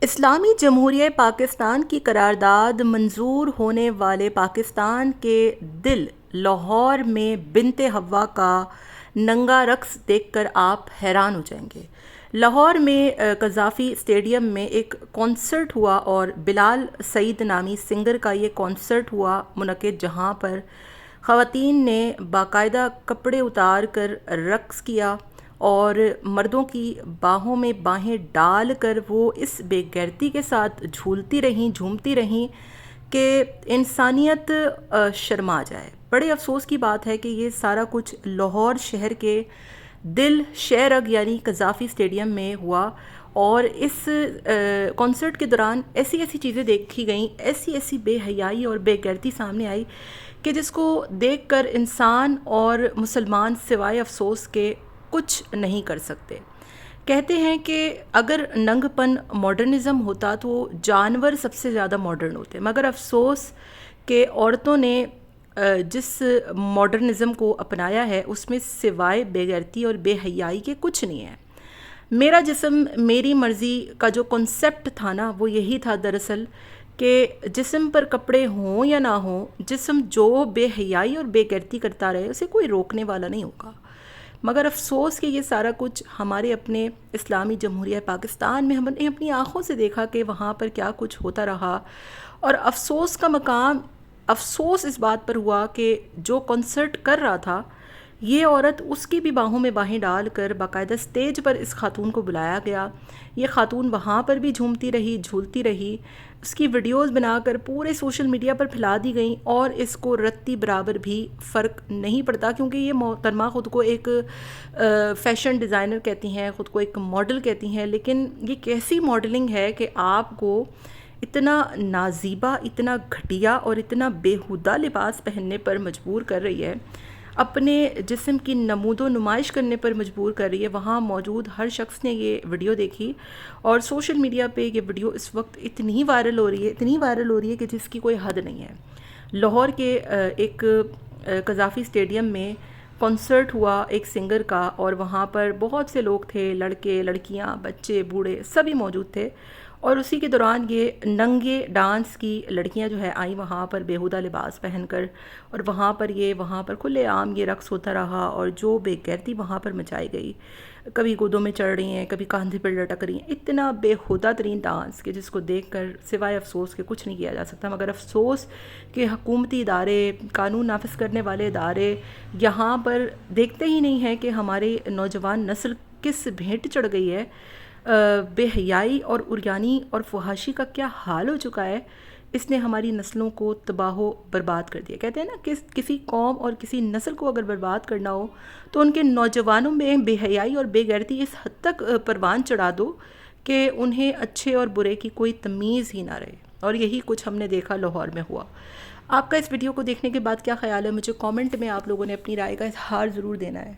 اسلامی جمہوریہ پاکستان کی قرارداد منظور ہونے والے پاکستان کے دل لاہور میں بنت حوا کا ننگا رقص دیکھ کر آپ حیران ہو جائیں گے۔ لاہور میں قذافی اسٹیڈیم میں ایک کانسرٹ ہوا اور بلال سعید نامی سنگر کا یہ کانسرٹ ہوا منعقد، جہاں پر خواتین نے باقاعدہ کپڑے اتار کر رقص کیا اور مردوں کی باہوں میں باہیں ڈال کر وہ اس بے غیرتی کے ساتھ جھولتی رہیں، جھومتی رہیں کہ انسانیت شرما جائے۔ بڑے افسوس کی بات ہے کہ یہ سارا کچھ لاہور شہر کے دل شہرگ یعنی قذافی اسٹیڈیم میں ہوا، اور اس کانسرٹ کے دوران ایسی ایسی چیزیں دیکھی گئیں، ایسی ایسی بے حیائی اور بے غیرتی سامنے آئی کہ جس کو دیکھ کر انسان اور مسلمان سوائے افسوس کے کچھ نہیں کر سکتے۔ کہتے ہیں کہ اگر ننگ پن ماڈرنزم ہوتا تو جانور سب سے زیادہ ماڈرن ہوتے، مگر افسوس کہ عورتوں نے جس ماڈرنزم کو اپنایا ہے اس میں سوائے بے غیرتی اور بے حیائی کے کچھ نہیں ہے۔ میرا جسم میری مرضی کا جو کنسیپٹ تھا نا، وہ یہی تھا دراصل کہ جسم پر کپڑے ہوں یا نہ ہوں، جسم جو بے حیائی اور بے غیرتی کرتا رہے اسے کوئی روکنے والا نہیں ہوگا۔ مگر افسوس کہ یہ سارا کچھ ہمارے اپنے اسلامی جمہوریہ پاکستان میں ہم نے اپنی آنکھوں سے دیکھا کہ وہاں پر کیا کچھ ہوتا رہا، اور افسوس کا مقام افسوس اس بات پر ہوا کہ جو کنسرٹ کر رہا تھا یہ عورت، اس کی بھی باہوں میں باہیں ڈال کر باقاعدہ اسٹیج پر اس خاتون کو بلایا گیا۔ یہ خاتون وہاں پر بھی جھومتی رہی، جھولتی رہی، اس کی ویڈیوز بنا کر پورے سوشل میڈیا پر پھیلا دی گئیں، اور اس کو رتی برابر بھی فرق نہیں پڑتا، کیونکہ یہ محترمہ خود کو ایک فیشن ڈیزائنر کہتی ہیں، خود کو ایک ماڈل کہتی ہیں، لیکن یہ کیسی ماڈلنگ ہے کہ آپ کو اتنا نازیبا، اتنا گھٹیا اور اتنا بیہودہ لباس پہننے پر مجبور کر رہی ہے، اپنے جسم کی نمود و نمائش کرنے پر مجبور کر رہی ہے۔ وہاں موجود ہر شخص نے یہ ویڈیو دیکھی، اور سوشل میڈیا پہ یہ ویڈیو اس وقت اتنی وائرل ہو رہی ہے، اتنی وائرل ہو رہی ہے کہ جس کی کوئی حد نہیں ہے۔ لاہور کے ایک قذافی اسٹیڈیم میں کنسرٹ ہوا ایک سنگر کا، اور وہاں پر بہت سے لوگ تھے، لڑکے، لڑکیاں، بچے، بوڑھے، سبھی موجود تھے، اور اسی کے دوران یہ ننگے ڈانس کی لڑکیاں جو ہے آئیں وہاں پر بیہودہ لباس پہن کر، اور وہاں پر کھلے عام یہ رقص ہوتا رہا، اور جو بے غیرتی وہاں پر مچائی گئی، کبھی گودوں میں چڑھ رہی ہیں، کبھی کاندھے پر لٹک رہی ہیں، اتنا بیہودہ ترین ڈانس کہ جس کو دیکھ کر سوائے افسوس کے کچھ نہیں کیا جا سکتا۔ مگر افسوس کہ حکومتی ادارے، قانون نافذ کرنے والے ادارے یہاں پر دیکھتے ہی نہیں ہیں کہ ہمارے نوجوان نسل کس بھیٹ چڑھ گئی ہے، بے حیائی اور عریانی اور فحاشی کا کیا حال ہو چکا ہے۔ اس نے ہماری نسلوں کو تباہ و برباد کر دیا۔ کہتے ہیں نا کہ کسی قوم اور کسی نسل کو اگر برباد کرنا ہو تو ان کے نوجوانوں میں بے حیائی اور بے غیرتی اس حد تک پروان چڑھا دو کہ انہیں اچھے اور برے کی کوئی تمیز ہی نہ رہے، اور یہی کچھ ہم نے دیکھا لاہور میں ہوا۔ آپ کا اس ویڈیو کو دیکھنے کے بعد کیا خیال ہے؟ مجھے کامنٹ میں آپ لوگوں نے اپنی رائے کا اظہار ضرور دینا ہے۔